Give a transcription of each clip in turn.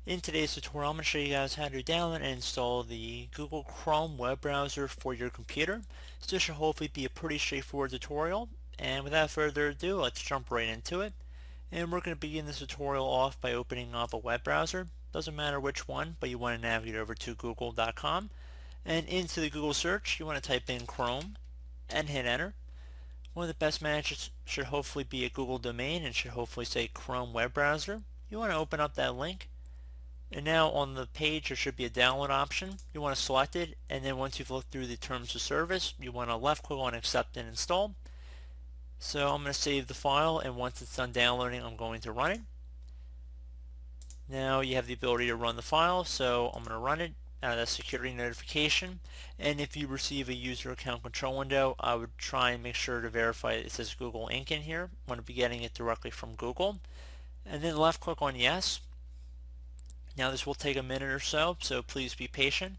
In today's tutorial, I'm going to show you guys how to download and install the Google Chrome web browser for your computer. So this should hopefully be a pretty straightforward tutorial. And without further ado, let's jump right into it. And we're going to begin this tutorial off by opening up a web browser. Doesn't matter which one, but you want to navigate over to google.com. And into the Google search, you want to type in Chrome and hit enter. One of the best matches should hopefully be a Google domain and should hopefully say Chrome web browser. You want to open up that link. And now on the page there should be a download option. You want to select it, and then once you've looked through the terms of service, you want to left click on accept and install. So I'm going to save the file, and once it's done downloading, I'm going to run it. Now you have the ability to run the file, so I'm going to run it out of that security notification. And if you receive a user account control window, I would try and make sure to verify it says Google Inc. in here. I'm going to be getting it directly from Google. And then left click on yes. Now this will take a minute or so please be patient.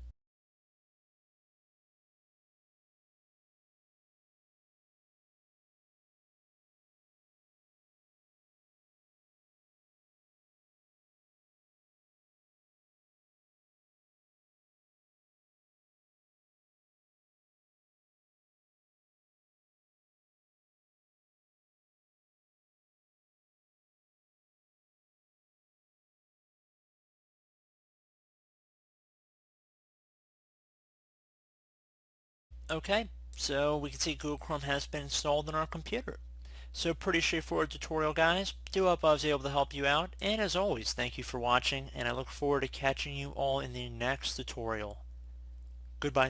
Okay, so we can see Google Chrome has been installed on our computer. So pretty straightforward tutorial, guys. Do hope I was able to help you out, and as always, thank you for watching, and I look forward to catching you all in the next tutorial. Goodbye.